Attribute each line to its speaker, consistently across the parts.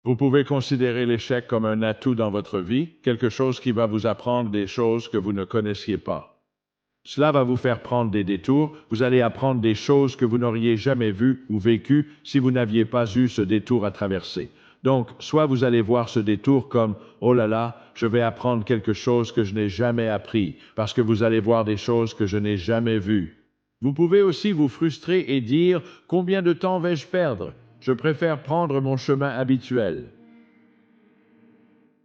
Speaker 1: Vous pouvez considérer l'échec comme un atout dans votre vie, quelque chose qui va vous apprendre des choses que vous ne connaissiez pas. Cela va vous faire prendre des détours, vous allez apprendre des choses que vous n'auriez jamais vues ou vécues si vous n'aviez pas eu ce détour à traverser. Donc, soit vous allez voir ce détour comme « Oh là là, je vais apprendre quelque chose que je n'ai jamais appris », parce que vous allez voir des choses que je n'ai jamais vues. Vous pouvez aussi vous frustrer et dire « Combien de temps vais-je perdre ? Je préfère prendre mon chemin habituel. »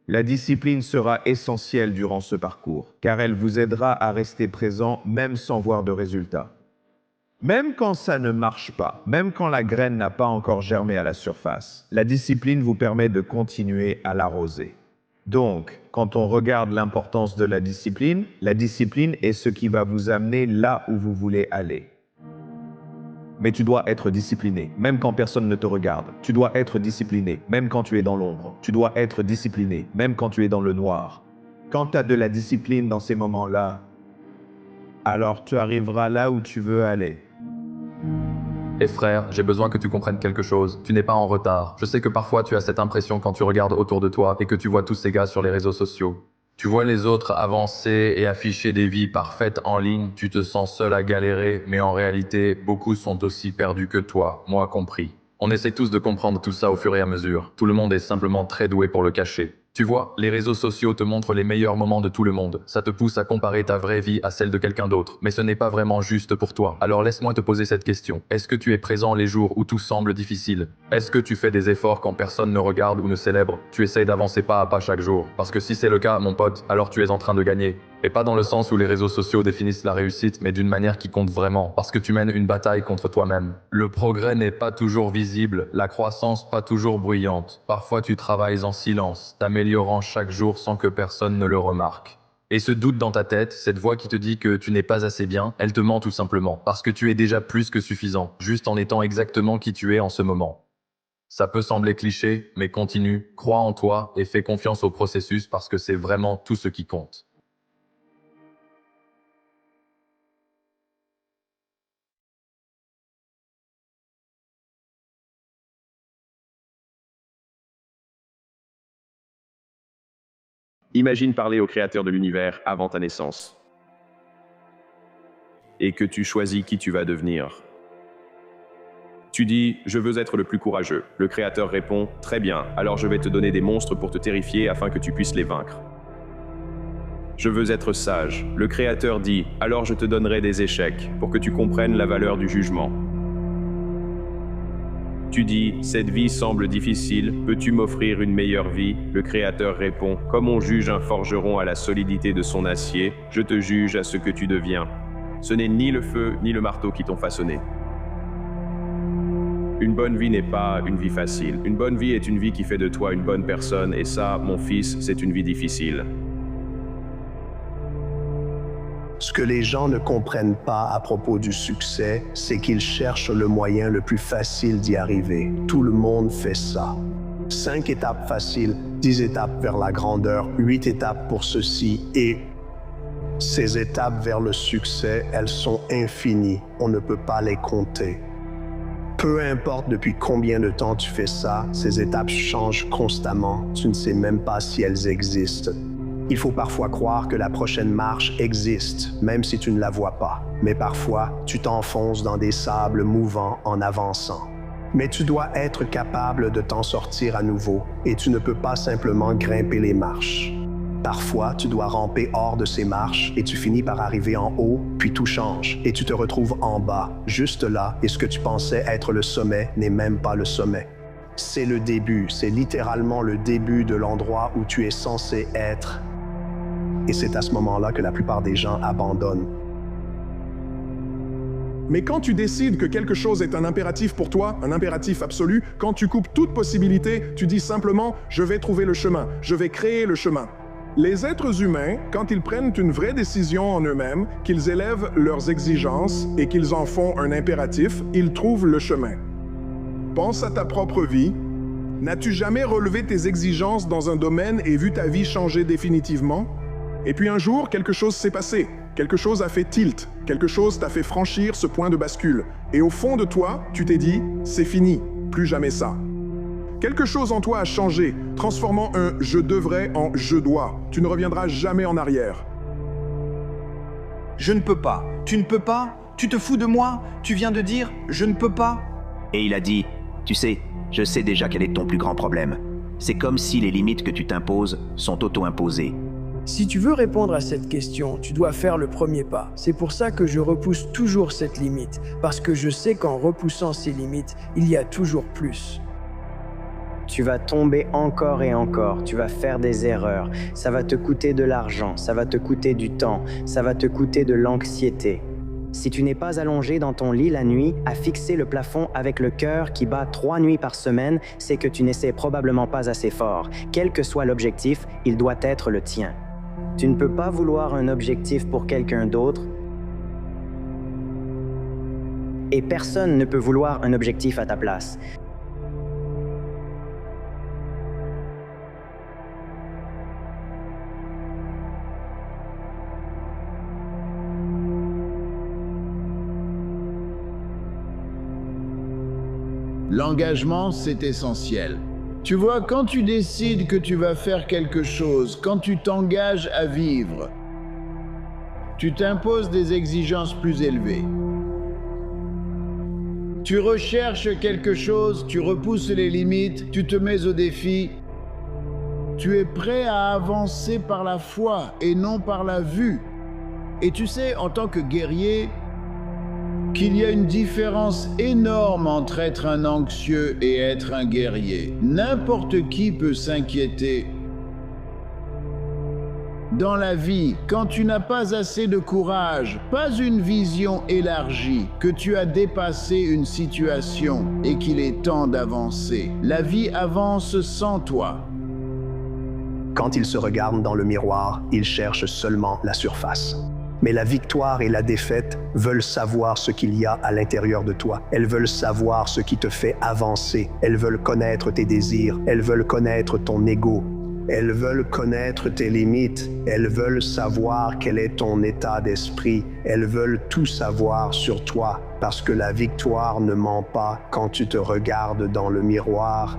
Speaker 2: La discipline sera essentielle durant ce parcours, car elle vous aidera à rester présent même sans voir de résultats. Même quand ça ne marche pas, même quand la graine n'a pas encore germé à la surface, la discipline vous permet de continuer à l'arroser. Donc, quand on regarde l'importance de la discipline est ce qui va vous amener là où vous voulez aller. Mais tu dois être discipliné, même quand personne ne te regarde. Tu dois être discipliné, même quand tu es dans l'ombre. Tu dois être discipliné, même quand tu es dans le noir. Quand tu as de la discipline dans ces moments-là, alors tu arriveras là où tu veux aller.
Speaker 3: Et frère, j'ai besoin que tu comprennes quelque chose. Tu n'es pas en retard. Je sais que parfois tu as cette impression quand tu regardes autour de toi et que tu vois tous ces gars sur les réseaux sociaux. Tu vois les autres avancer et afficher des vies parfaites en ligne, tu te sens seul à galérer, mais en réalité, beaucoup sont aussi perdus que toi, moi compris. On essaie tous de comprendre tout ça au fur et à mesure. Tout le monde est simplement très doué pour le cacher. Tu vois, les réseaux sociaux te montrent les meilleurs moments de tout le monde. Ça te pousse à comparer ta vraie vie à celle de quelqu'un d'autre. Mais ce n'est pas vraiment juste pour toi. Alors laisse-moi te poser cette question. Est-ce que tu es présent les jours où tout semble difficile? Est-ce que tu fais des efforts quand personne ne regarde ou ne célèbre? Tu essayes d'avancer pas à pas chaque jour. Parce que si c'est le cas, mon pote, alors tu es en train de gagner. Et pas dans le sens où les réseaux sociaux définissent la réussite, mais d'une manière qui compte vraiment, parce que tu mènes une bataille contre toi-même. Le progrès n'est pas toujours visible, la croissance pas toujours bruyante. Parfois tu travailles en silence, t'améliorant chaque jour sans que personne ne le remarque. Et ce doute dans ta tête, cette voix qui te dit que tu n'es pas assez bien, elle te ment tout simplement, parce que tu es déjà plus que suffisant, juste en étant exactement qui tu es en ce moment. Ça peut sembler cliché, mais continue, crois en toi et fais confiance au processus parce que c'est vraiment tout ce qui compte.
Speaker 4: Imagine parler au créateur de l'univers avant ta naissance. Et que tu choisis qui tu vas devenir. Tu dis « Je veux être le plus courageux ». Le créateur répond « Très bien, alors je vais te donner des monstres pour te terrifier afin que tu puisses les vaincre. » Je veux être sage. Le créateur dit « Alors je te donnerai des échecs pour que tu comprennes la valeur du jugement. » Tu dis « Cette vie semble difficile, peux-tu m'offrir une meilleure vie ?» Le créateur répond « Comme on juge un forgeron à la solidité de son acier, je te juge à ce que tu deviens. Ce n'est ni le feu ni le marteau qui t'ont façonné. » Une bonne vie n'est pas une vie facile. Une bonne vie est une vie qui fait de toi une bonne personne, et ça, mon fils, c'est une vie difficile.
Speaker 5: Ce que les gens ne comprennent pas à propos du succès, c'est qu'ils cherchent le moyen le plus facile d'y arriver. Tout le monde fait ça. 5 étapes faciles, 10 étapes vers la grandeur, 8 étapes pour ceci, et ces étapes vers le succès, elles sont infinies. On ne peut pas les compter. Peu importe depuis combien de temps tu fais ça, ces étapes changent constamment. Tu ne sais même pas si elles existent. Il faut parfois croire que la prochaine marche existe, même si tu ne la vois pas. Mais parfois, tu t'enfonces dans des sables mouvants en avançant. Mais tu dois être capable de t'en sortir à nouveau, et tu ne peux pas simplement grimper les marches. Parfois, tu dois ramper hors de ces marches, et tu finis par arriver en haut, puis tout change, et tu te retrouves en bas, juste là, et ce que tu pensais être le sommet n'est même pas le sommet. C'est le début, c'est littéralement le début de l'endroit où tu es censé être. Et c'est à ce moment-là que la plupart des gens abandonnent.
Speaker 6: Mais quand tu décides que quelque chose est un impératif pour toi, un impératif absolu, quand tu coupes toute possibilité, tu dis simplement « je vais trouver le chemin, je vais créer le chemin ». Les êtres humains, quand ils prennent une vraie décision en eux-mêmes, qu'ils élèvent leurs exigences et qu'ils en font un impératif, ils trouvent le chemin. Pense à ta propre vie. N'as-tu jamais relevé tes exigences dans un domaine et vu ta vie changer définitivement? Et puis un jour, quelque chose s'est passé. Quelque chose a fait tilt. Quelque chose t'a fait franchir ce point de bascule. Et au fond de toi, tu t'es dit « c'est fini, plus jamais ça ». Quelque chose en toi a changé, transformant un « je devrais » en « je dois ». Tu ne reviendras jamais en arrière.
Speaker 7: Je ne peux pas. Tu ne peux pas? Tu te fous de moi? Tu viens de dire « je ne peux pas ».
Speaker 8: Et il a dit, tu sais, je sais déjà quel est ton plus grand problème. C'est comme si les limites que tu t'imposes sont auto-imposées.
Speaker 9: Si tu veux répondre à cette question, tu dois faire le premier pas. C'est pour ça que je repousse toujours cette limite, parce que je sais qu'en repoussant ces limites, il y a toujours plus.
Speaker 10: Tu vas tomber encore et encore, tu vas faire des erreurs, ça va te coûter de l'argent, ça va te coûter du temps, ça va te coûter de l'anxiété. Si tu n'es pas allongé dans ton lit la nuit, à fixer le plafond avec le cœur qui bat 3 nuits par semaine, c'est que tu n'essaies probablement pas assez fort. Quel que soit l'objectif, il doit être le tien. Tu ne peux pas vouloir un objectif pour quelqu'un d'autre. Et personne ne peut vouloir un objectif à ta place.
Speaker 11: L'engagement, c'est essentiel. Tu vois, quand tu décides que tu vas faire quelque chose, quand tu t'engages à vivre, tu t'imposes des exigences plus élevées. Tu recherches quelque chose, tu repousses les limites, tu te mets au défi. Tu es prêt à avancer par la foi et non par la vue. Et tu sais, en tant que guerrier, qu'il y a une différence énorme entre être un anxieux et être un guerrier. N'importe qui peut s'inquiéter. Dans la vie, quand tu n'as pas assez de courage, pas une vision élargie, que tu as dépassé une situation et qu'il est temps d'avancer, la vie avance sans toi.
Speaker 5: Quand il se regarde dans le miroir, il cherche seulement la surface. Mais la victoire et la défaite veulent savoir ce qu'il y a à l'intérieur de toi. Elles veulent savoir ce qui te fait avancer. Elles veulent connaître tes désirs. Elles veulent connaître ton ego. Elles veulent connaître tes limites. Elles veulent savoir quel est ton état d'esprit. Elles veulent tout savoir sur toi. Parce que la victoire ne ment pas quand tu te regardes dans le miroir.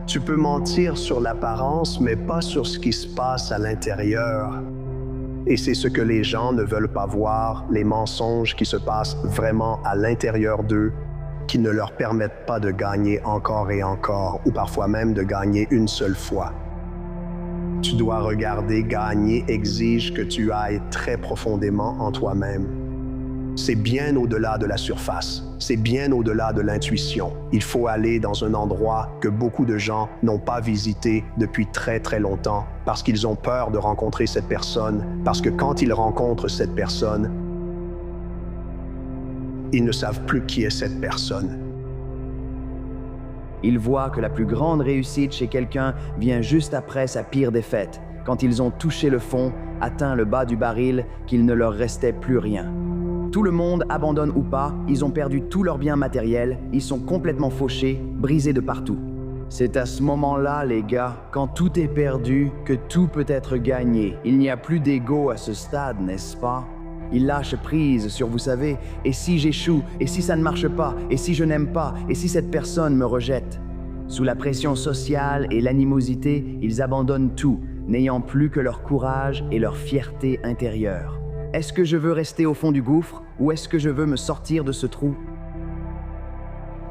Speaker 5: Tu peux mentir sur l'apparence, mais pas sur ce qui se passe à l'intérieur. Et c'est ce que les gens ne veulent pas voir, les mensonges qui se passent vraiment à l'intérieur d'eux, qui ne leur permettent pas de gagner encore et encore, ou parfois même de gagner une seule fois. Tu dois regarder, gagner exige que tu ailles très profondément en toi-même. C'est bien au-delà de la surface, c'est bien au-delà de l'intuition. Il faut aller dans un endroit que beaucoup de gens n'ont pas visité depuis très très longtemps, parce qu'ils ont peur de rencontrer cette personne, parce que quand ils rencontrent cette personne, ils ne savent plus qui est cette personne.
Speaker 12: Ils voient que la plus grande réussite chez quelqu'un vient juste après sa pire défaite, quand ils ont touché le fond, atteint le bas du baril, qu'il ne leur restait plus rien. Tout le monde, abandonne ou pas, ils ont perdu tous leurs biens matériels, ils sont complètement fauchés, brisés de partout. C'est à ce moment-là, les gars, quand tout est perdu, que tout peut être gagné. Il n'y a plus d'ego à ce stade, n'est-ce pas? Ils lâchent prise sur, vous savez, et si j'échoue, et si ça ne marche pas, et si je n'aime pas, et si cette personne me rejette. Sous la pression sociale et l'animosité, ils abandonnent tout, n'ayant plus que leur courage et leur fierté intérieure. Est-ce que je veux rester au fond du gouffre ou est-ce que je veux me sortir de ce trou?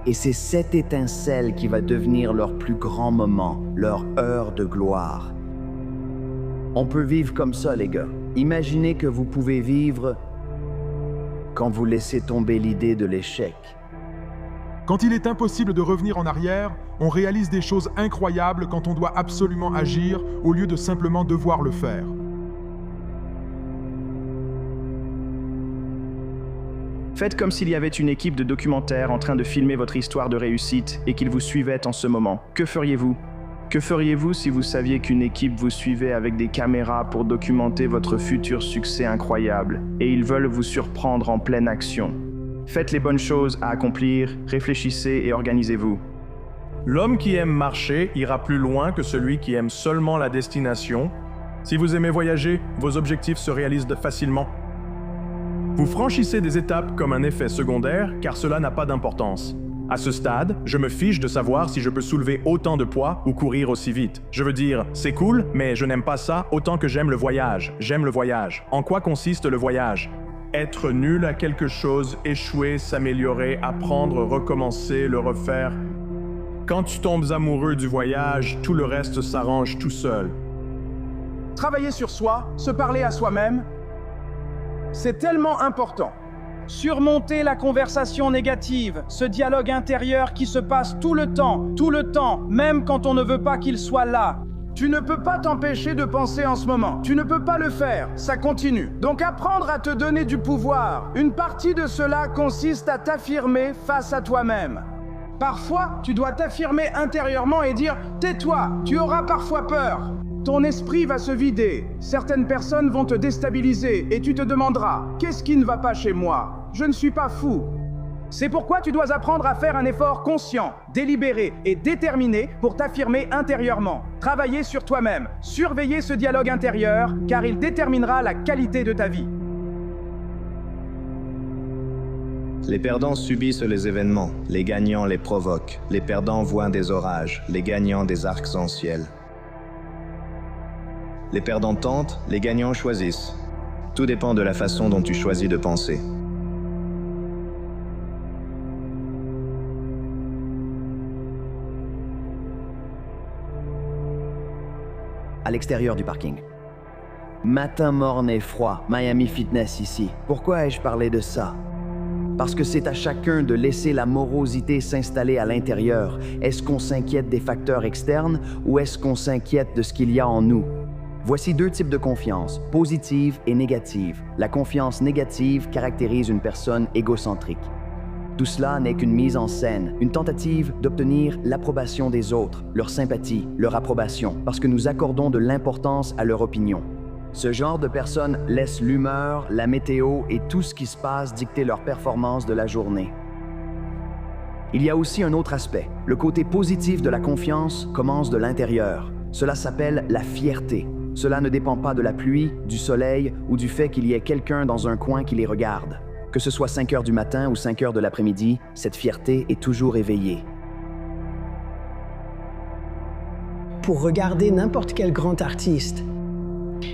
Speaker 12: Et c'est cette étincelle qui va devenir leur plus grand moment, leur heure de gloire. On peut vivre comme ça, les gars. Imaginez que vous pouvez vivre quand vous laissez tomber l'idée de l'échec.
Speaker 13: Quand il est impossible de revenir en arrière, on réalise des choses incroyables quand on doit absolument agir au lieu de simplement devoir le faire.
Speaker 7: Faites comme s'il y avait une équipe de documentaires en train de filmer votre histoire de réussite et qu'ils vous suivaient en ce moment. Que feriez-vous? Que feriez-vous si vous saviez qu'une équipe vous suivait avec des caméras pour documenter votre futur succès incroyable et ils veulent vous surprendre en pleine action? Faites les bonnes choses à accomplir, réfléchissez et organisez-vous.
Speaker 14: L'homme qui aime marcher ira plus loin que celui qui aime seulement la destination. Si vous aimez voyager, vos objectifs se réalisent facilement. Vous franchissez des étapes comme un effet secondaire car cela n'a pas d'importance. À ce stade, je me fiche de savoir si je peux soulever autant de poids ou courir aussi vite. Je veux dire, c'est cool, mais je n'aime pas ça autant que j'aime le voyage. J'aime le voyage. En quoi consiste le voyage? Être nul à quelque chose, échouer, s'améliorer, apprendre, recommencer, le refaire. Quand tu tombes amoureux du voyage, tout le reste s'arrange tout seul.
Speaker 7: Travailler sur soi, se parler à soi-même, c'est tellement important. Surmonter la conversation négative, ce dialogue intérieur qui se passe tout le temps, même quand on ne veut pas qu'il soit là. Tu ne peux pas t'empêcher de penser en ce moment. Tu ne peux pas le faire, ça continue. Donc apprendre à te donner du pouvoir. Une partie de cela consiste à t'affirmer face à toi-même. Parfois, tu dois t'affirmer intérieurement et dire « Tais-toi, tu auras parfois peur ». Ton esprit va se vider. Certaines personnes vont te déstabiliser et tu te demanderas « Qu'est-ce qui ne va pas chez moi? Je ne suis pas fou ». C'est pourquoi tu dois apprendre à faire un effort conscient, délibéré et déterminé pour t'affirmer intérieurement. Travailler sur toi-même, surveiller ce dialogue intérieur car il déterminera la qualité de ta vie.
Speaker 8: Les perdants subissent les événements, les gagnants les provoquent. Les perdants voient des orages, les gagnants des arcs en ciel. Les perdants tentent, les gagnants choisissent. Tout dépend de la façon dont tu choisis de penser.
Speaker 12: À l'extérieur du parking. Matin morne et froid, Miami Fitness ici. Pourquoi ai-je parlé de ça? Parce que c'est à chacun de laisser la morosité s'installer à l'intérieur. Est-ce qu'on s'inquiète des facteurs externes ou est-ce qu'on s'inquiète de ce qu'il y a en nous? Voici deux types de confiance, positive et négative. La confiance négative caractérise une personne égocentrique. Tout cela n'est qu'une mise en scène, une tentative d'obtenir l'approbation des autres, leur sympathie, leur approbation, parce que nous accordons de l'importance à leur opinion. Ce genre de personnes laisse l'humeur, la météo et tout ce qui se passe dicter leur performance de la journée. Il y a aussi un autre aspect. Le côté positif de la confiance commence de l'intérieur. Cela s'appelle la fierté. Cela ne dépend pas de la pluie, du soleil ou du fait qu'il y ait quelqu'un dans un coin qui les regarde. Que ce soit 5 heures du matin ou 5 heures de l'après-midi, cette fierté est toujours éveillée.
Speaker 9: Pour regarder n'importe quel grand artiste,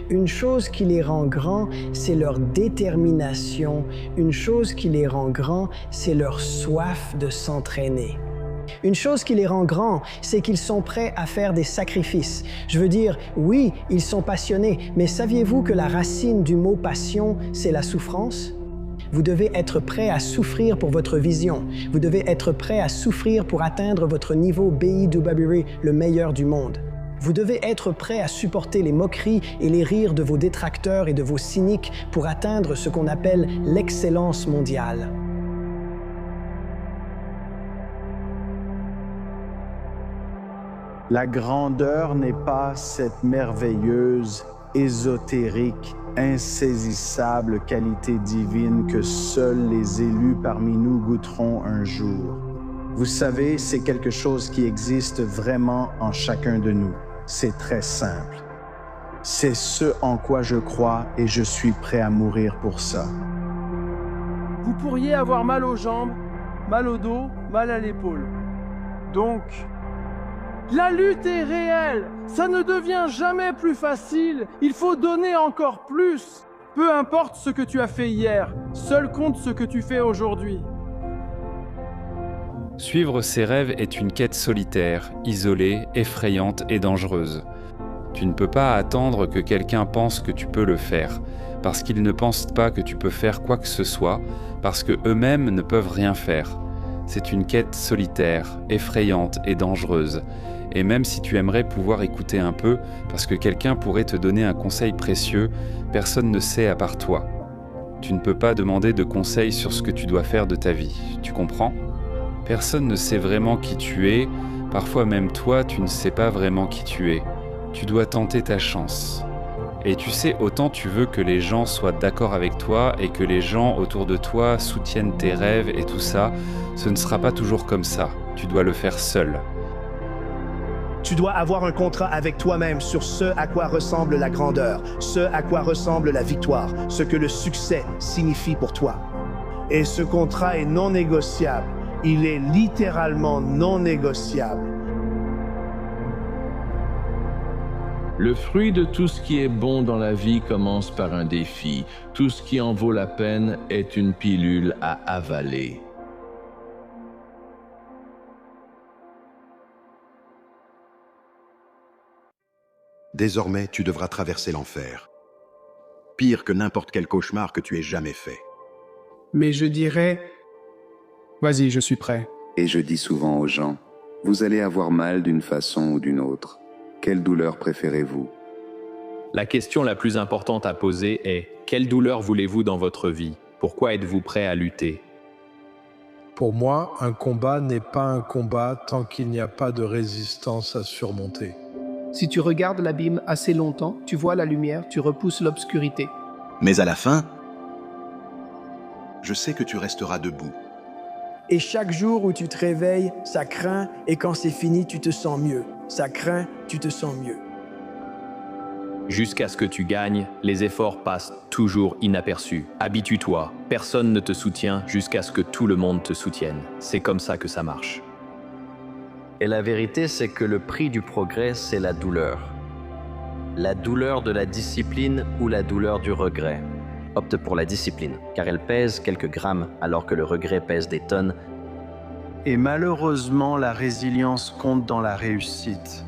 Speaker 9: une chose qui les rend grands, c'est leur détermination. Une chose qui les rend grands, c'est leur soif de s'entraîner. Une chose qui les rend grands, c'est qu'ils sont prêts à faire des sacrifices. Je veux dire, oui, ils sont passionnés, mais saviez-vous que la racine du mot passion, c'est la souffrance? Vous devez être prêt à souffrir pour votre vision. Vous devez être prêt à souffrir pour atteindre votre niveau BIWA, le meilleur du monde. Vous devez être prêt à supporter les moqueries et les rires de vos détracteurs et de vos cyniques pour atteindre ce qu'on appelle l'excellence mondiale.
Speaker 11: La grandeur n'est pas cette merveilleuse, ésotérique, insaisissable qualité divine que seuls les élus parmi nous goûteront un jour. Vous savez, c'est quelque chose qui existe vraiment en chacun de nous. C'est très simple. C'est ce en quoi je crois et je suis prêt à mourir pour ça.
Speaker 15: Vous pourriez avoir mal aux jambes, mal au dos, mal à l'épaule. Donc, la lutte est réelle. Ça ne devient jamais plus facile. Il faut donner encore plus. Peu importe ce que tu as fait hier, seul compte ce que tu fais aujourd'hui.
Speaker 16: Suivre ses rêves est une quête solitaire, isolée, effrayante et dangereuse. Tu ne peux pas attendre que quelqu'un pense que tu peux le faire, parce qu'ils ne pensent pas que tu peux faire quoi que ce soit, parce que eux-mêmes ne peuvent rien faire. C'est une quête solitaire, effrayante et dangereuse. Et même si tu aimerais pouvoir écouter un peu, parce que quelqu'un pourrait te donner un conseil précieux, personne ne sait à part toi. Tu ne peux pas demander de conseils sur ce que tu dois faire de ta vie, tu comprends ? Personne ne sait vraiment qui tu es, parfois même toi, tu ne sais pas vraiment qui tu es. Tu dois tenter ta chance. Et tu sais, autant tu veux que les gens soient d'accord avec toi et que les gens autour de toi soutiennent tes rêves et tout ça, ce ne sera pas toujours comme ça. Tu dois le faire seul.
Speaker 17: Tu dois avoir un contrat avec toi-même sur ce à quoi ressemble la grandeur, ce à quoi ressemble la victoire, ce que le succès signifie pour toi. Et ce contrat est non négociable. Il est littéralement non négociable.
Speaker 18: Le fruit de tout ce qui est bon dans la vie commence par un défi. Tout ce qui en vaut la peine est une pilule à avaler.
Speaker 19: Désormais, tu devras traverser l'enfer. Pire que n'importe quel cauchemar que tu aies jamais fait.
Speaker 20: Mais je dirais... Vas-y, je suis prêt.
Speaker 21: Et je dis souvent aux gens, vous allez avoir mal d'une façon ou d'une autre. Quelle douleur préférez-vous?
Speaker 4: La question la plus importante à poser est « Quelle douleur voulez-vous dans votre vie? Pourquoi êtes-vous prêt à lutter ?»
Speaker 22: Pour moi, un combat n'est pas un combat tant qu'il n'y a pas de résistance à surmonter.
Speaker 20: Si tu regardes l'abîme assez longtemps, tu vois la lumière, tu repousses l'obscurité.
Speaker 19: Mais à la fin, je sais que tu resteras debout.
Speaker 9: Et chaque jour où tu te réveilles, ça craint, et quand c'est fini, tu te sens mieux. Ça craint, tu te sens mieux.
Speaker 4: Jusqu'à ce que tu gagnes, les efforts passent toujours inaperçus. Habitue-toi, personne ne te soutient jusqu'à ce que tout le monde te soutienne. C'est comme ça que ça marche.
Speaker 23: Et la vérité, c'est que le prix du progrès, c'est la douleur. La douleur de la discipline ou la douleur du regret. Opte pour la discipline, car elle pèse quelques grammes, alors que le regret pèse des tonnes.
Speaker 7: Et malheureusement, la résilience compte dans la réussite.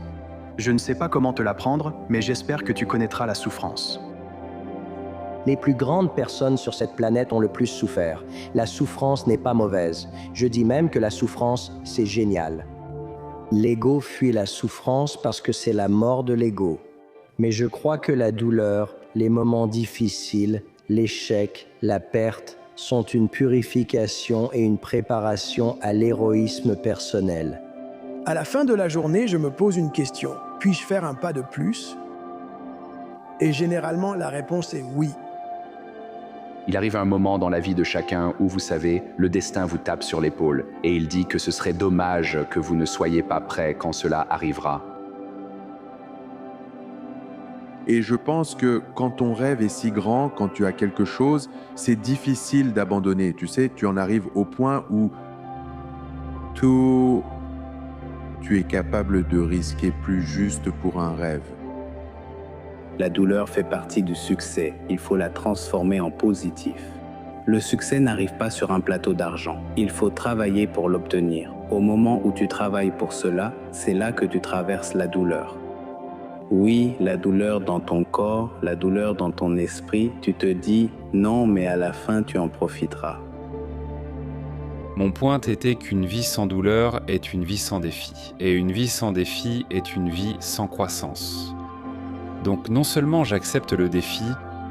Speaker 7: Je ne sais pas comment te l'apprendre, mais j'espère que tu connaîtras la souffrance.
Speaker 10: Les plus grandes personnes sur cette planète ont le plus souffert. La souffrance n'est pas mauvaise. Je dis même que la souffrance, c'est génial. L'ego fuit la souffrance parce que c'est la mort de l'ego. Mais je crois que la douleur, les moments difficiles, l'échec, la perte sont une purification et une préparation à l'héroïsme personnel.
Speaker 9: À la fin de la journée, je me pose une question. Puis-je faire un pas de plus? Et généralement, la réponse est oui.
Speaker 24: Il arrive un moment dans la vie de chacun où, vous savez, le destin vous tape sur l'épaule et il dit que ce serait dommage que vous ne soyez pas prêt quand cela arrivera.
Speaker 25: Et je pense que quand ton rêve est si grand, quand tu as quelque chose, c'est difficile d'abandonner. Tu sais, tu en arrives au point où tu es capable de risquer plus juste pour un rêve.
Speaker 26: La douleur fait partie du succès. Il faut la transformer en positif. Le succès n'arrive pas sur un plateau d'argent. Il faut travailler pour l'obtenir. Au moment où tu travailles pour cela, c'est là que tu traverses la douleur. Oui, la douleur dans ton corps, la douleur dans ton esprit, tu te dis non, mais à la fin tu en profiteras.
Speaker 16: Mon point était qu'une vie sans douleur est une vie sans défi, et une vie sans défi est une vie sans croissance. Donc non seulement j'accepte le défi,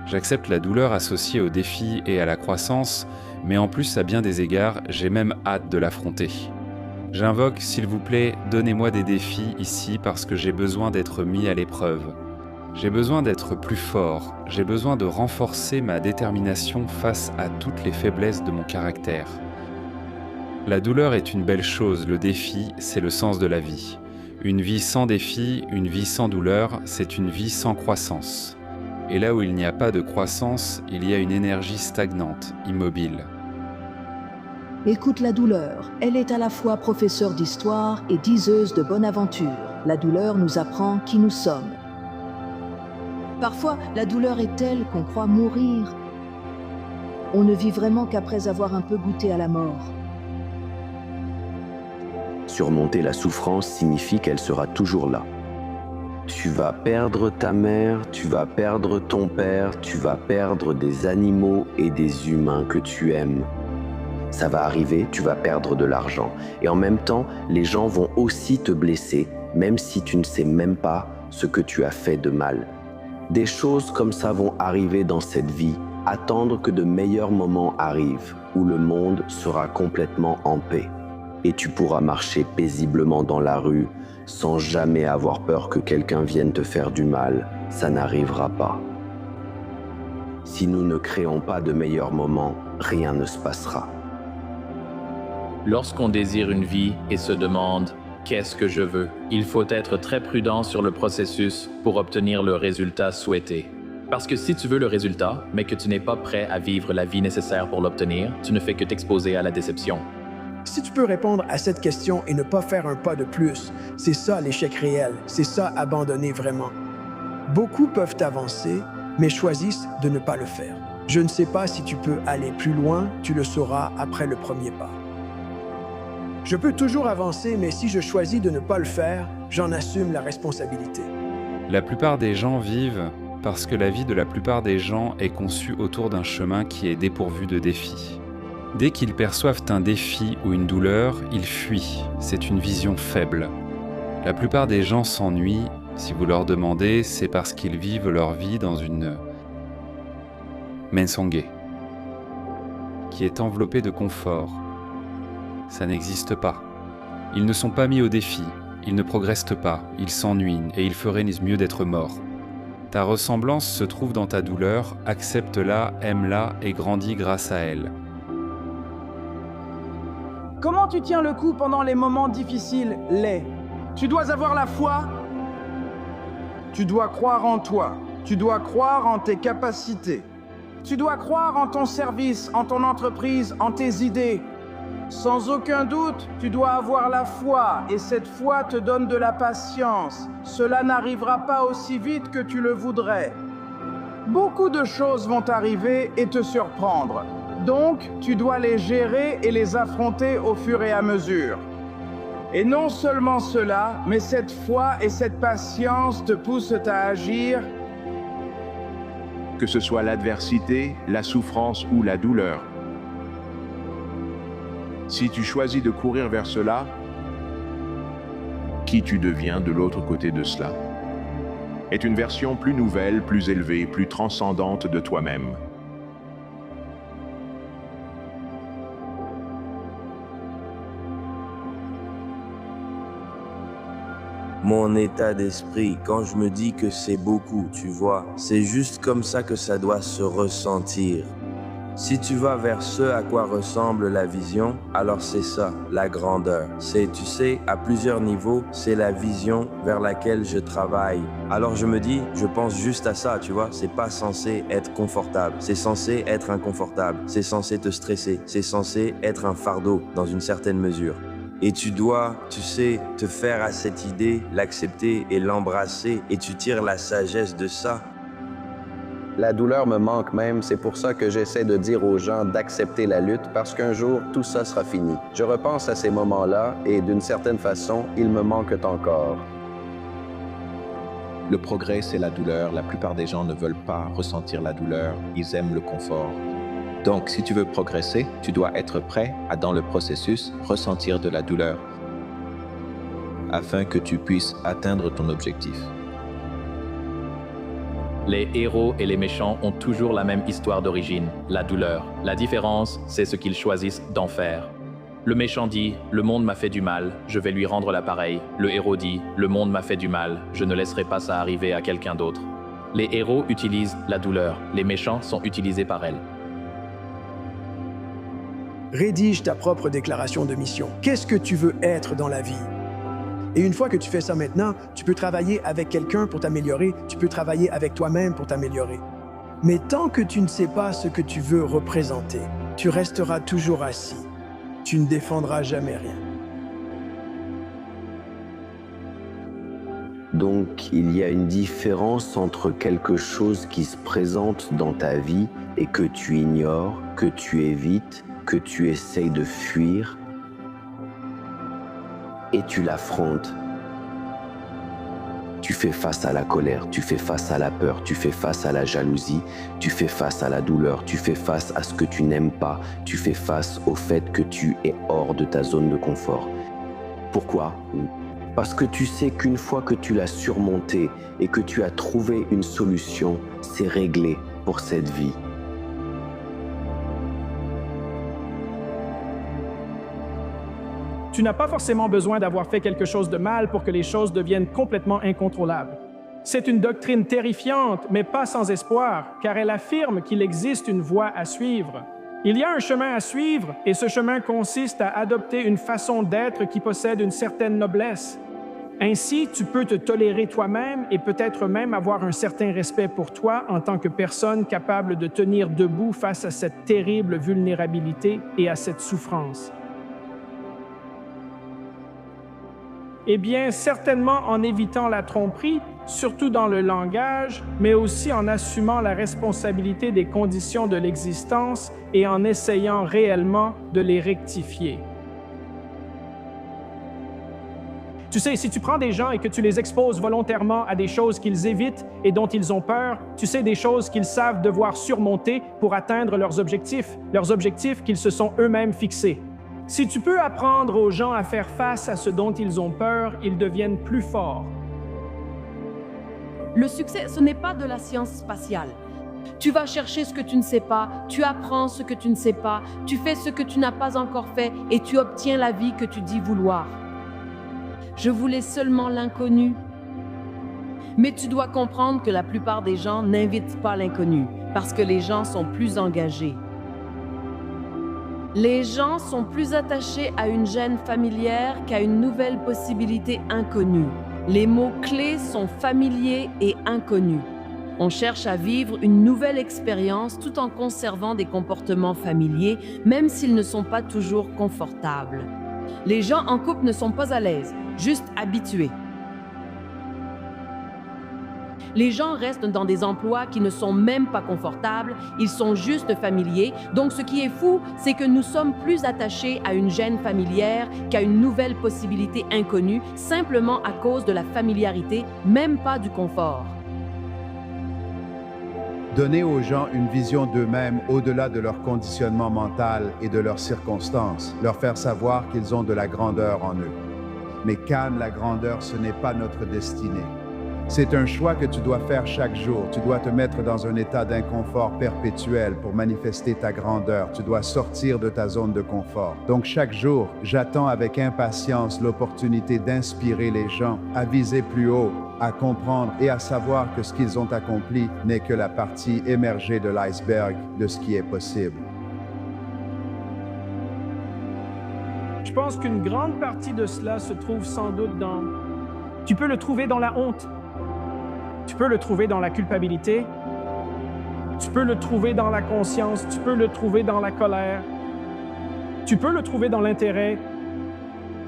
Speaker 16: j'accepte la douleur associée au défi et à la croissance, mais en plus à bien des égards, j'ai même hâte de l'affronter. J'invoque, s'il vous plaît, donnez-moi des défis ici parce que j'ai besoin d'être mis à l'épreuve. J'ai besoin d'être plus fort, j'ai besoin de renforcer ma détermination face à toutes les faiblesses de mon caractère. La douleur est une belle chose, le défi, c'est le sens de la vie. Une vie sans défi, une vie sans douleur, c'est une vie sans croissance. Et là où il n'y a pas de croissance, il y a une énergie stagnante, immobile.
Speaker 27: Écoute la douleur. Elle est à la fois professeure d'histoire et diseuse de bonne aventure. La douleur nous apprend qui nous sommes. Parfois, la douleur est telle qu'on croit mourir. On ne vit vraiment qu'après avoir un peu goûté à la mort.
Speaker 28: Surmonter la souffrance signifie qu'elle sera toujours là. Tu vas perdre ta mère, tu vas perdre ton père, tu vas perdre des animaux et des humains que tu aimes. Ça va arriver, tu vas perdre de l'argent. Et en même temps, les gens vont aussi te blesser, même si tu ne sais même pas ce que tu as fait de mal. Des choses comme ça vont arriver dans cette vie. Attendre que de meilleurs moments arrivent, où le monde sera complètement en paix. Et tu pourras marcher paisiblement dans la rue, sans jamais avoir peur que quelqu'un vienne te faire du mal. Ça n'arrivera pas. Si nous ne créons pas de meilleurs moments, rien ne se passera.
Speaker 4: Lorsqu'on désire une vie et se demande « Qu'est-ce que je veux ?», il faut être très prudent sur le processus pour obtenir le résultat souhaité. Parce que si tu veux le résultat, mais que tu n'es pas prêt à vivre la vie nécessaire pour l'obtenir, tu ne fais que t'exposer à la déception.
Speaker 9: Si tu peux répondre à cette question et ne pas faire un pas de plus, c'est ça l'échec réel, c'est ça abandonner vraiment. Beaucoup peuvent avancer, mais choisissent de ne pas le faire. Je ne sais pas si tu peux aller plus loin, tu le sauras après le premier pas. Je peux toujours avancer, mais si je choisis de ne pas le faire, j'en assume la responsabilité.
Speaker 16: La plupart des gens vivent parce que la vie de la plupart des gens est conçue autour d'un chemin qui est dépourvu de défis. Dès qu'ils perçoivent un défi ou une douleur, ils fuient. C'est une vision faible. La plupart des gens s'ennuient. Si vous leur demandez, c'est parce qu'ils vivent leur vie dans une mensonge, qui est enveloppée de confort. Ça n'existe pas. Ils ne sont pas mis au défi, ils ne progressent pas, ils s'ennuient et ils feraient mieux d'être morts. Ta ressemblance se trouve dans ta douleur, accepte-la, aime-la et grandis grâce à elle.
Speaker 15: Comment tu tiens le coup pendant les moments difficiles, laids? Tu dois avoir la foi. Tu dois croire en toi. Tu dois croire en tes capacités. Tu dois croire en ton service, en ton entreprise, en tes idées. Sans aucun doute, tu dois avoir la foi et cette foi te donne de la patience. Cela n'arrivera pas aussi vite que tu le voudrais. Beaucoup de choses vont arriver et te surprendre. Donc, tu dois les gérer et les affronter au fur et à mesure. Et non seulement cela, mais cette foi et cette patience te poussent à agir.
Speaker 1: Que ce soit l'adversité, la souffrance ou la douleur. Si tu choisis de courir vers cela, qui tu deviens de l'autre côté de cela est une version plus nouvelle, plus élevée, plus transcendante de toi-même.
Speaker 28: Mon état d'esprit, quand je me dis que c'est beaucoup, tu vois, c'est juste comme ça que ça doit se ressentir. Si tu vas vers ce à quoi ressemble la vision, alors c'est ça, la grandeur. C'est, tu sais, à plusieurs niveaux, c'est la vision vers laquelle je travaille. Alors je me dis, je pense juste à ça, tu vois, c'est pas censé être confortable, c'est censé être inconfortable, c'est censé te stresser, c'est censé être un fardeau dans une certaine mesure. Et tu dois, tu sais, te faire à cette idée, l'accepter et l'embrasser, et tu tires la sagesse de ça.
Speaker 2: La douleur me manque même, c'est pour ça que j'essaie de dire aux gens d'accepter la lutte, parce qu'un jour, tout ça sera fini. Je repense à ces moments-là, et d'une certaine façon, ils me manquent encore.
Speaker 3: Le progrès, c'est la douleur. La plupart des gens ne veulent pas ressentir la douleur, ils aiment le confort. Donc, si tu veux progresser, tu dois être prêt à, dans le processus, ressentir de la douleur, afin que tu puisses atteindre ton objectif.
Speaker 5: Les héros et les méchants ont toujours la même histoire d'origine, la douleur. La différence, c'est ce qu'ils choisissent d'en faire. Le méchant dit « Le monde m'a fait du mal, je vais lui rendre l'appareil ». Le héros dit « Le monde m'a fait du mal, je ne laisserai pas ça arriver à quelqu'un d'autre ». Les héros utilisent la douleur, les méchants sont utilisés par elle.
Speaker 9: Rédige ta propre déclaration de mission. Qu'est-ce que tu veux être dans la vie? Et une fois que tu fais ça maintenant, tu peux travailler avec quelqu'un pour t'améliorer, tu peux travailler avec toi-même pour t'améliorer. Mais tant que tu ne sais pas ce que tu veux représenter, tu resteras toujours assis. Tu ne défendras jamais rien.
Speaker 28: Donc, il y a une différence entre quelque chose qui se présente dans ta vie et que tu ignores, que tu évites, que tu essayes de fuir, et tu l'affrontes. Tu fais face à la colère, tu fais face à la peur, tu fais face à la jalousie, tu fais face à la douleur, tu fais face à ce que tu n'aimes pas, tu fais face au fait que tu es hors de ta zone de confort. Pourquoi ? Parce que tu sais qu'une fois que tu l'as surmonté et que tu as trouvé une solution, c'est réglé pour cette vie.
Speaker 6: Tu n'as pas forcément besoin d'avoir fait quelque chose de mal pour que les choses deviennent complètement incontrôlables. C'est une doctrine terrifiante, mais pas sans espoir, car elle affirme qu'il existe une voie à suivre. Il y a un chemin à suivre, et ce chemin consiste à adopter une façon d'être qui possède une certaine noblesse. Ainsi, tu peux te tolérer toi-même et peut-être même avoir un certain respect pour toi en tant que personne capable de tenir debout face à cette terrible vulnérabilité et à cette souffrance. Eh bien, certainement en évitant la tromperie, surtout dans le langage, mais aussi en assumant la responsabilité des conditions de l'existence et en essayant réellement de les rectifier. Tu sais, si tu prends des gens et que tu les exposes volontairement à des choses qu'ils évitent et dont ils ont peur, tu sais, des choses qu'ils savent devoir surmonter pour atteindre leurs objectifs qu'ils se sont eux-mêmes fixés. Si tu peux apprendre aux gens à faire face à ce dont ils ont peur, ils deviennent plus forts.
Speaker 8: Le succès, ce n'est pas de la science spatiale. Tu vas chercher ce que tu ne sais pas, tu apprends ce que tu ne sais pas, tu fais ce que tu n'as pas encore fait et tu obtiens la vie que tu dis vouloir. Je voulais seulement l'inconnu. Mais tu dois comprendre que la plupart des gens n'invitent pas l'inconnu parce que les gens sont plus engagés. Les gens sont plus attachés à une gêne familière qu'à une nouvelle possibilité inconnue. Les mots-clés sont familiers et inconnus. On cherche à vivre une nouvelle expérience tout en conservant des comportements familiers, même s'ils ne sont pas toujours confortables. Les gens en couple ne sont pas à l'aise, juste habitués. Les gens restent dans des emplois qui ne sont même pas confortables, ils sont juste familiers. Donc ce qui est fou, c'est que nous sommes plus attachés à une gêne familière qu'à une nouvelle possibilité inconnue, simplement à cause de la familiarité, même pas du confort.
Speaker 11: Donner aux gens une vision d'eux-mêmes au-delà de leur conditionnement mental et de leurs circonstances, leur faire savoir qu'ils ont de la grandeur en eux. Mais calme, la grandeur, ce n'est pas notre destinée. C'est un choix que tu dois faire chaque jour. Tu dois te mettre dans un état d'inconfort perpétuel pour manifester ta grandeur. Tu dois sortir de ta zone de confort. Donc chaque jour, j'attends avec impatience l'opportunité d'inspirer les gens à viser plus haut, à comprendre et à savoir que ce qu'ils ont accompli n'est que la partie émergée de l'iceberg de ce qui est possible.
Speaker 6: Je pense qu'une grande partie de cela se trouve sans doute dans... Tu peux le trouver dans la honte. Tu peux le trouver dans la culpabilité. Tu peux le trouver dans la conscience. Tu peux le trouver dans la colère. Tu peux le trouver dans l'intérêt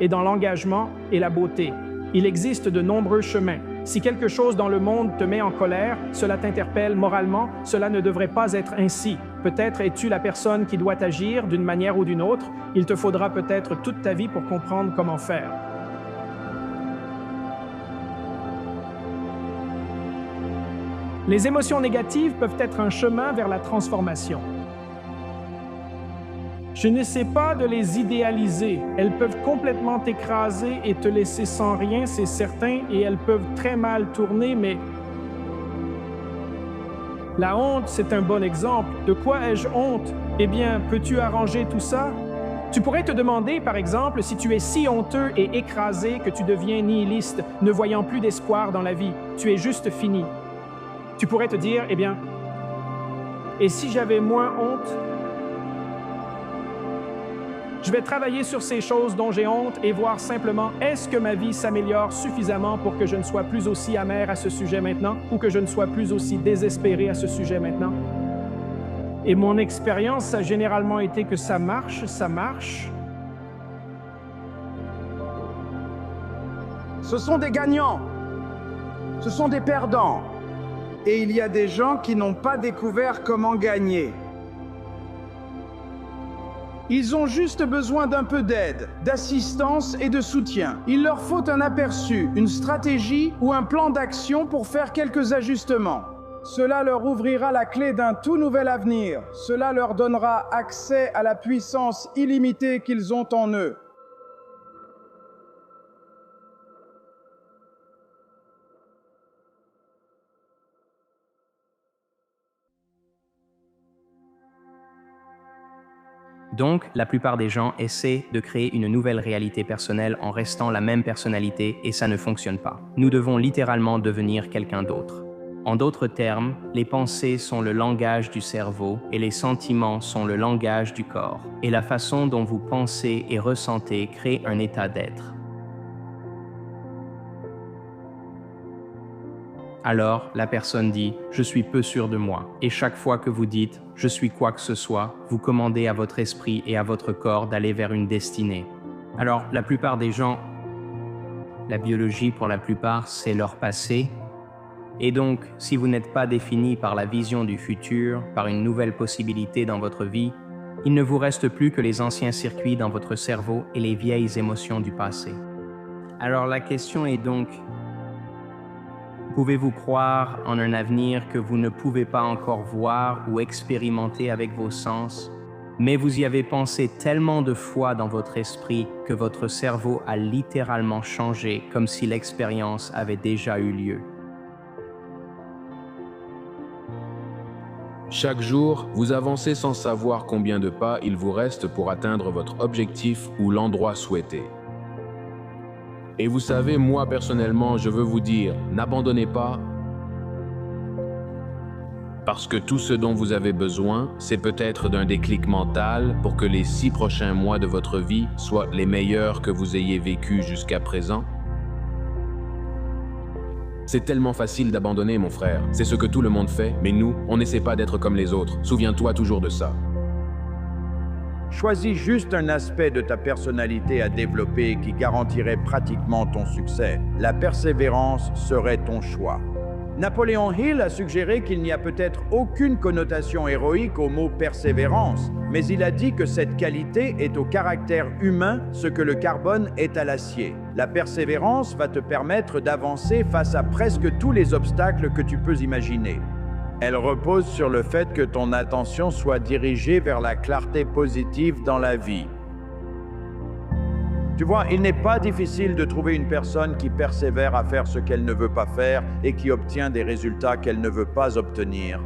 Speaker 6: et dans l'engagement et la beauté. Il existe de nombreux chemins. Si quelque chose dans le monde te met en colère, cela t'interpelle moralement, cela ne devrait pas être ainsi. Peut-être es-tu la personne qui doit agir d'une manière ou d'une autre. Il te faudra peut-être toute ta vie pour comprendre comment faire. Les émotions négatives peuvent être un chemin vers la transformation. Je n'essaie pas de les idéaliser. Elles peuvent complètement t'écraser et te laisser sans rien, c'est certain, et elles peuvent très mal tourner, mais... La honte, c'est un bon exemple. De quoi ai-je honte? Eh bien, peux-tu arranger tout ça? Tu pourrais te demander, par exemple, si tu es si honteux et écrasé que tu deviens nihiliste, ne voyant plus d'espoir dans la vie. Tu es juste fini. Tu pourrais te dire, eh bien, et si j'avais moins honte? Je vais travailler sur ces choses dont j'ai honte et voir simplement, est-ce que ma vie s'améliore suffisamment pour que je ne sois plus aussi amer à ce sujet maintenant ou que je ne sois plus aussi désespéré à ce sujet maintenant? Et mon expérience a généralement été que ça marche.
Speaker 7: Ce sont des gagnants. Ce sont des perdants. Et il y a des gens qui n'ont pas découvert comment gagner. Ils ont juste besoin d'un peu d'aide, d'assistance et de soutien. Il leur faut un aperçu, une stratégie ou un plan d'action pour faire quelques ajustements. Cela leur ouvrira la clé d'un tout nouvel avenir. Cela leur donnera accès à la puissance illimitée qu'ils ont en eux.
Speaker 12: Donc, la plupart des gens essaient de créer une nouvelle réalité personnelle en restant la même personnalité et ça ne fonctionne pas. Nous devons littéralement devenir quelqu'un d'autre. En d'autres termes, les pensées sont le langage du cerveau et les sentiments sont le langage du corps. Et la façon dont vous pensez et ressentez crée un état d'être. Alors, la personne dit « Je suis peu sûr de moi ». Et chaque fois que vous dites « Je suis quoi que ce soit », vous commandez à votre esprit et à votre corps d'aller vers une destinée. Alors, la plupart des gens La biologie, pour la plupart, c'est leur passé. Et donc, si vous n'êtes pas défini par la vision du futur, par une nouvelle possibilité dans votre vie, il ne vous reste plus que les anciens circuits dans votre cerveau et les vieilles émotions du passé. Alors la question est donc, pouvez-vous croire en un avenir que vous ne pouvez pas encore voir ou expérimenter avec vos sens, mais vous y avez pensé tellement de fois dans votre esprit que votre cerveau a littéralement changé comme si l'expérience avait déjà eu lieu?
Speaker 13: Chaque jour, vous avancez sans savoir combien de pas il vous reste pour atteindre votre objectif ou l'endroit souhaité. Et vous savez, moi personnellement, je veux vous dire, n'abandonnez pas, parce que tout ce dont vous avez besoin, c'est peut-être d'un déclic mental pour que les 6 prochains mois de votre vie soient les meilleurs que vous ayez vécus jusqu'à présent. C'est tellement facile d'abandonner, mon frère. C'est ce que tout le monde fait, mais nous, on n'essaie pas d'être comme les autres. Souviens-toi toujours de ça.
Speaker 14: Choisis juste un aspect de ta personnalité à développer qui garantirait pratiquement ton succès. La persévérance serait ton choix. Napoléon Hill a suggéré qu'il n'y a peut-être aucune connotation héroïque au mot persévérance, mais il a dit que cette qualité est au caractère humain ce que le carbone est à l'acier. La persévérance va te permettre d'avancer face à presque tous les obstacles que tu peux imaginer. Elle repose sur le fait que ton attention soit dirigée vers la clarté positive dans la vie. Tu vois, il n'est pas difficile de trouver une personne qui persévère à faire ce qu'elle ne veut pas faire et qui obtient des résultats qu'elle ne veut pas obtenir.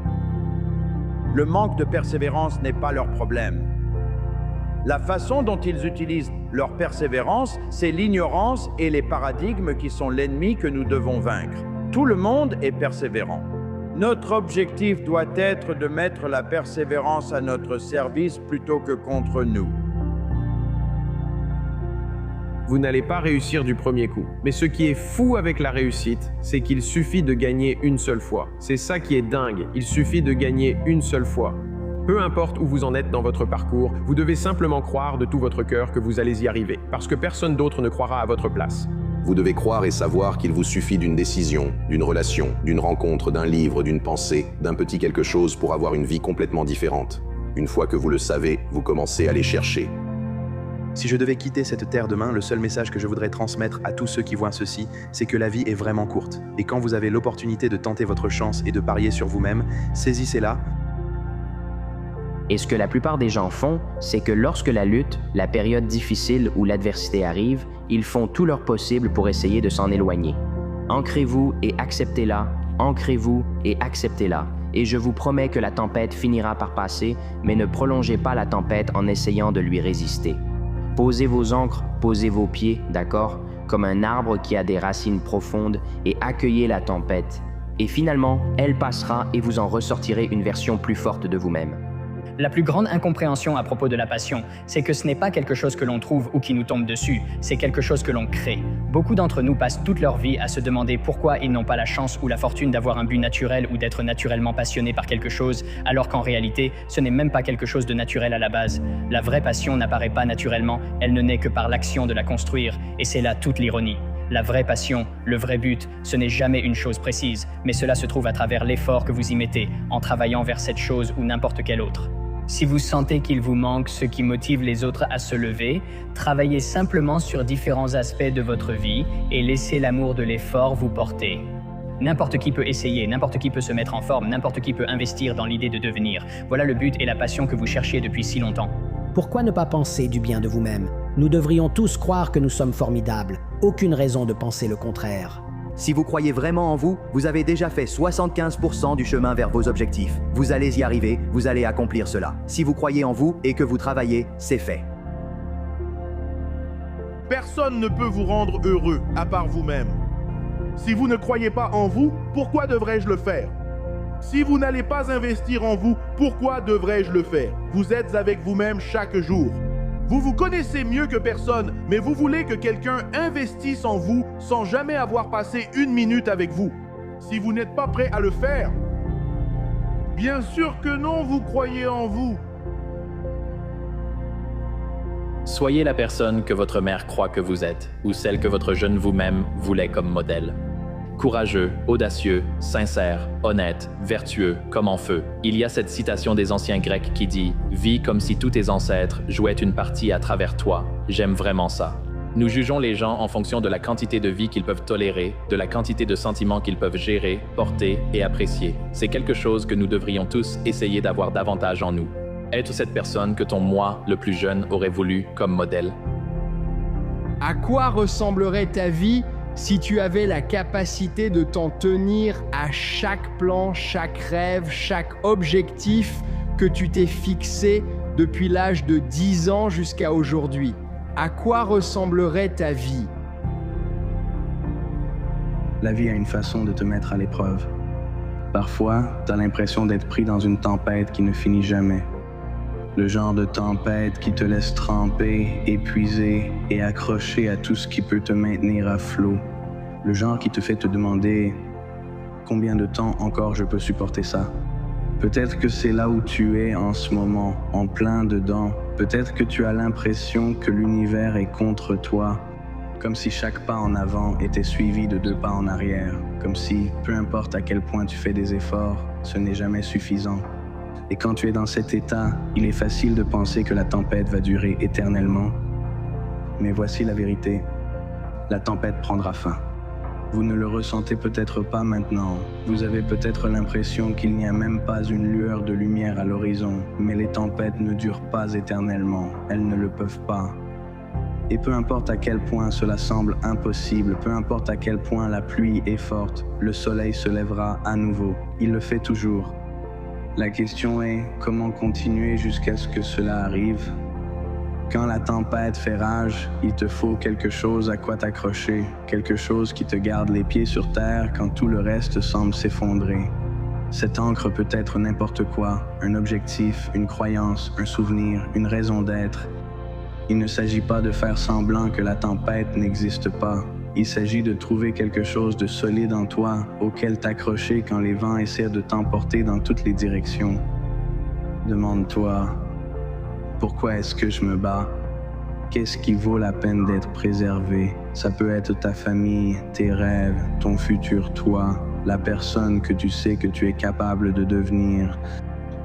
Speaker 14: Le manque de persévérance n'est pas leur problème. La façon dont ils utilisent leur persévérance, c'est l'ignorance et les paradigmes qui sont l'ennemi que nous devons vaincre. Tout le monde est persévérant. Notre objectif doit être de mettre la persévérance à notre service plutôt que contre nous.
Speaker 4: Vous n'allez pas réussir du premier coup. Mais ce qui est fou avec la réussite, c'est qu'il suffit de gagner une seule fois. C'est ça qui est dingue, il suffit de gagner une seule fois. Peu importe où vous en êtes dans votre parcours, vous devez simplement croire de tout votre cœur que vous allez y arriver, parce que personne d'autre ne croira à votre place.
Speaker 1: Vous devez croire et savoir qu'il vous suffit d'une décision, d'une relation, d'une rencontre, d'un livre, d'une pensée, d'un petit quelque chose pour avoir une vie complètement différente. Une fois que vous le savez, vous commencez à les chercher.
Speaker 17: Si je devais quitter cette terre demain, le seul message que je voudrais transmettre à tous ceux qui voient ceci, c'est que la vie est vraiment courte. Et quand vous avez l'opportunité de tenter votre chance et de parier sur vous-même, saisissez-la.
Speaker 18: Et ce que la plupart des gens font, c'est que lorsque la lutte, la période difficile ou l'adversité arrive, ils font tout leur possible pour essayer de s'en éloigner. Ancrez-vous et acceptez-la, ancrez-vous et acceptez-la. Et je vous promets que la tempête finira par passer, mais ne prolongez pas la tempête en essayant de lui résister. Posez vos ancres, posez vos pieds, d'accord, comme un arbre qui a des racines profondes, et accueillez la tempête. Et finalement, elle passera et vous en ressortirez une version plus forte de vous-même.
Speaker 19: La plus grande incompréhension à propos de la passion, c'est que ce n'est pas quelque chose que l'on trouve ou qui nous tombe dessus, c'est quelque chose que l'on crée. Beaucoup d'entre nous passent toute leur vie à se demander pourquoi ils n'ont pas la chance ou la fortune d'avoir un but naturel ou d'être naturellement passionnés par quelque chose, alors qu'en réalité, ce n'est même pas quelque chose de naturel à la base. La vraie passion n'apparaît pas naturellement, elle ne naît que par l'action de la construire, et c'est là toute l'ironie. La vraie passion, le vrai but, ce n'est jamais une chose précise, mais cela se trouve à travers l'effort que vous y mettez, en travaillant vers cette chose ou n'importe quelle autre. Si vous sentez qu'il vous manque ce qui motive les autres à se lever, travaillez simplement sur différents aspects de votre vie et laissez l'amour de l'effort vous porter. N'importe qui peut essayer, n'importe qui peut se mettre en forme, n'importe qui peut investir dans l'idée de devenir. Voilà le but et la passion que vous cherchiez depuis si longtemps.
Speaker 20: Pourquoi ne pas penser du bien de vous-même? Nous devrions tous croire que nous sommes formidables. Aucune raison de penser le contraire.
Speaker 21: Si vous croyez vraiment en vous, vous avez déjà fait 75% du chemin vers vos objectifs. Vous allez y arriver, vous allez accomplir cela. Si vous croyez en vous et que vous travaillez, c'est fait.
Speaker 22: Personne ne peut vous rendre heureux à part vous-même. Si vous ne croyez pas en vous, pourquoi devrais-je le faire? Si vous n'allez pas investir en vous, pourquoi devrais-je le faire? Vous êtes avec vous-même chaque jour. Vous vous connaissez mieux que personne, mais vous voulez que quelqu'un investisse en vous sans jamais avoir passé une minute avec vous. Si vous n'êtes pas prêt à le faire, bien sûr que non, vous croyez en vous.
Speaker 5: Soyez la personne que votre mère croit que vous êtes, ou celle que votre jeune vous-même voulait comme modèle. Courageux, audacieux, sincère, honnête, vertueux, comme en feu. Il y a cette citation des anciens Grecs qui dit « Vis comme si tous tes ancêtres jouaient une partie à travers toi. J'aime vraiment ça. » Nous jugeons les gens en fonction de la quantité de vie qu'ils peuvent tolérer, de la quantité de sentiments qu'ils peuvent gérer, porter et apprécier. C'est quelque chose que nous devrions tous essayer d'avoir davantage en nous. Être cette personne que ton moi, le plus jeune, aurait voulu comme modèle.
Speaker 10: À quoi ressemblerait ta vie si tu avais la capacité de t'en tenir à chaque plan, chaque rêve, chaque objectif que tu t'es fixé depuis l'âge de 10 ans jusqu'à aujourd'hui? À quoi ressemblerait ta vie?
Speaker 17: La vie a une façon de te mettre à l'épreuve. Parfois, tu as l'impression d'être pris dans une tempête qui ne finit jamais. Le genre de tempête qui te laisse tremper, épuisé et accroché à tout ce qui peut te maintenir à flot. Le genre qui te fait te demander « Combien de temps encore je peux supporter ça ?» Peut-être que c'est là où tu es en ce moment, en plein dedans. Peut-être que tu as l'impression que l'univers est contre toi, comme si chaque pas en avant était suivi de 2 pas en arrière, comme si, peu importe à quel point tu fais des efforts, ce n'est jamais suffisant. Et quand tu es dans cet état, il est facile de penser que la tempête va durer éternellement. Mais voici la vérité, la tempête prendra fin. Vous ne le ressentez peut-être pas maintenant. Vous avez peut-être l'impression qu'il n'y a même pas une lueur de lumière à l'horizon. Mais les tempêtes ne durent pas éternellement. Elles ne le peuvent pas. Et peu importe à quel point cela semble impossible, peu importe à quel point la pluie est forte, le soleil se lèvera à nouveau. Il le fait toujours. La question est, comment continuer jusqu'à ce que cela arrive? Quand la tempête fait rage, il te faut quelque chose à quoi t'accrocher, quelque chose qui te garde les pieds sur terre quand tout le reste semble s'effondrer. Cette encre peut être n'importe quoi, un objectif, une croyance, un souvenir, une raison d'être. Il ne s'agit pas de faire semblant que la tempête n'existe pas. Il s'agit de trouver quelque chose de solide en toi, auquel t'accrocher quand les vents essaient de t'emporter dans toutes les directions. Demande-toi, pourquoi est-ce que je me bats? Qu'est-ce qui vaut la peine d'être préservé? Ça peut être ta famille, tes rêves, ton futur toi, la personne que tu sais que tu es capable de devenir.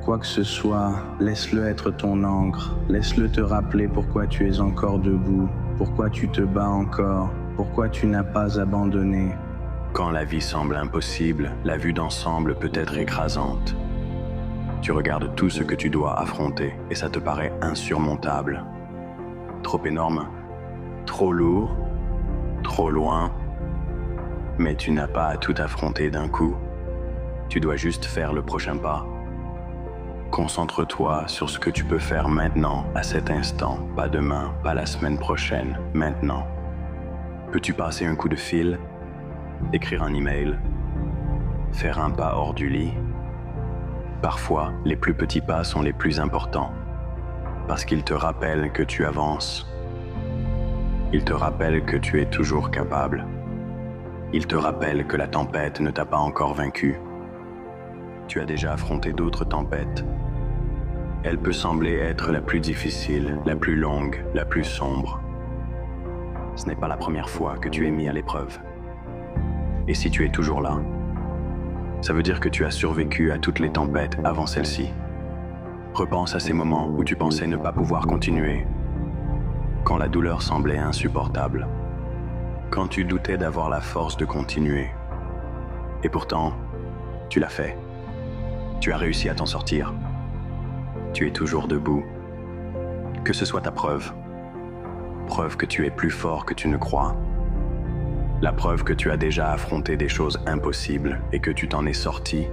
Speaker 17: Quoi que ce soit, laisse-le être ton encre. Laisse-le te rappeler pourquoi tu es encore debout, pourquoi tu te bats encore, pourquoi tu n'as pas abandonné.
Speaker 28: Quand la vie semble impossible, la vue d'ensemble peut être écrasante. Tu regardes tout ce que tu dois affronter et ça te paraît insurmontable. Trop énorme, trop lourd, trop loin. Mais tu n'as pas à tout affronter d'un coup. Tu dois juste faire le prochain pas. Concentre-toi sur ce que tu peux faire maintenant, à cet instant, pas demain, pas la semaine prochaine, maintenant. Peux-tu passer un coup de fil, écrire un email, faire un pas hors du lit? Parfois, les plus petits pas sont les plus importants, parce qu'ils te rappellent que tu avances. Ils te rappellent que tu es toujours capable. Ils te rappellent que la tempête ne t'a pas encore vaincu. Tu as déjà affronté d'autres tempêtes. Elle peut sembler être la plus difficile, la plus longue, la plus sombre. Ce n'est pas la première fois que tu es mis à l'épreuve. Et si tu es toujours là, ça veut dire que tu as survécu à toutes les tempêtes avant celle-ci. Repense à ces moments où tu pensais ne pas pouvoir continuer, quand la douleur semblait insupportable, quand tu doutais d'avoir la force de continuer. Et pourtant, tu l'as fait. Tu as réussi à t'en sortir. Tu es toujours debout. Que ce soit ta preuve. Preuve que tu es plus fort que tu ne crois. La preuve que tu as déjà affronté des choses impossibles et que tu t'en es sorti.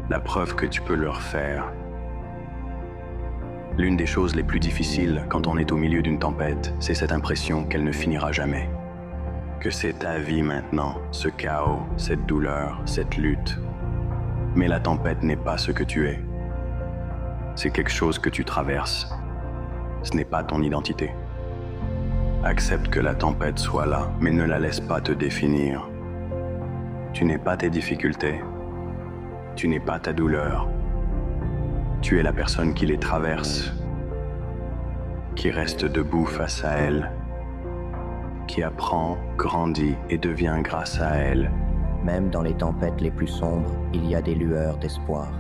Speaker 28: La preuve que tu peux le refaire. L'une des choses les plus difficiles quand on est au milieu d'une tempête, c'est cette impression qu'elle ne finira jamais. Que c'est ta vie maintenant, ce chaos, cette douleur, cette lutte. Mais la tempête n'est pas ce que tu es. C'est quelque chose que tu traverses. Ce n'est pas ton identité. Accepte que la tempête soit là, mais ne la laisse pas te définir. Tu n'es pas tes difficultés. Tu n'es pas ta douleur. Tu es la personne qui les traverse.
Speaker 17: qui reste debout face à elle, qui apprend, grandit et devient grâce à elle.
Speaker 2: Même dans les tempêtes les plus sombres, il y a des lueurs d'espoir.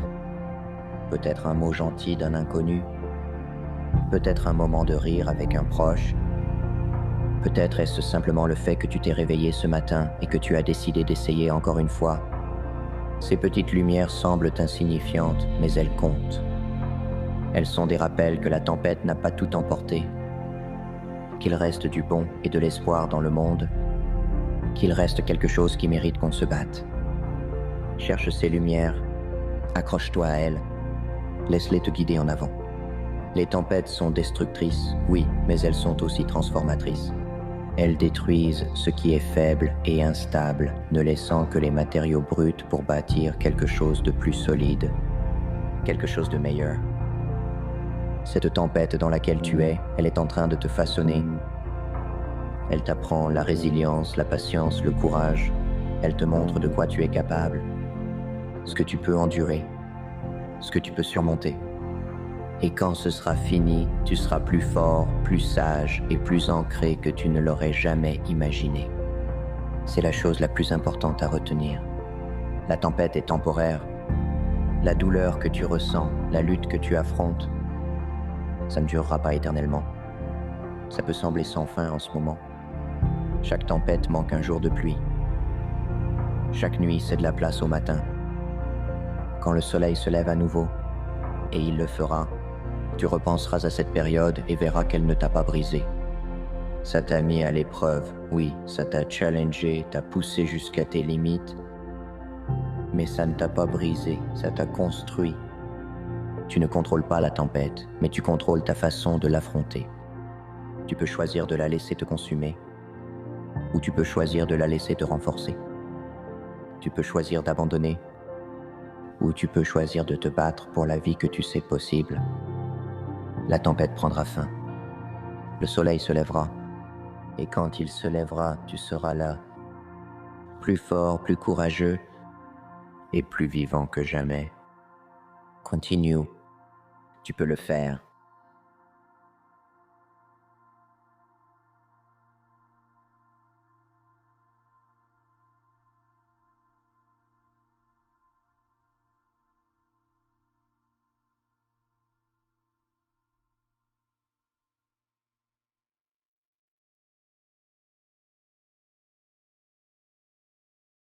Speaker 2: Peut-être un mot gentil d'un inconnu, peut-être un moment de rire avec un proche, peut-être est-ce simplement le fait que tu t'es réveillé ce matin et que tu as décidé d'essayer encore une fois. Ces petites lumières semblent insignifiantes, mais elles comptent. Elles sont des rappels que la tempête n'a pas tout emporté, qu'il reste du bon et de l'espoir dans le monde, qu'il reste quelque chose qui mérite qu'on se batte. Cherche ces lumières, accroche-toi à elles, laisse-les te guider en avant. Les tempêtes sont destructrices, oui, mais elles sont aussi transformatrices. Elles détruisent ce qui est faible et instable, ne laissant que les matériaux bruts pour bâtir quelque chose de plus solide, quelque chose de meilleur. Cette tempête dans laquelle tu es, elle est en train de te façonner. Elle t'apprend la résilience, la patience, le courage. Elle te montre de quoi tu es capable, ce que tu peux endurer, ce que tu peux surmonter. Et quand ce sera fini, tu seras plus fort, plus sage et plus ancré que tu ne l'aurais jamais imaginé. C'est la chose la plus importante à retenir. La tempête est temporaire. La douleur que tu ressens, la lutte que tu affrontes, ça ne durera pas éternellement. Ça peut sembler sans fin en ce moment. Chaque tempête manque un jour de pluie. Chaque nuit cède la place au matin. Quand le soleil se lève à nouveau, et il le fera, tu repenseras à cette période et verras qu'elle ne t'a pas brisé. Ça t'a mis à l'épreuve, oui, ça t'a challengé, t'a poussé jusqu'à tes limites, mais ça ne t'a pas brisé, ça t'a construit. Tu ne contrôles pas la tempête, mais tu contrôles ta façon de l'affronter. Tu peux choisir de la laisser te consumer, ou tu peux choisir de la laisser te renforcer. Tu peux choisir d'abandonner, ou tu peux choisir de te battre pour la vie que tu sais possible. La tempête prendra fin. Le soleil se lèvera. Et quand il se lèvera, tu seras là, plus fort, plus courageux et plus vivant que jamais. Continue. Tu peux le faire.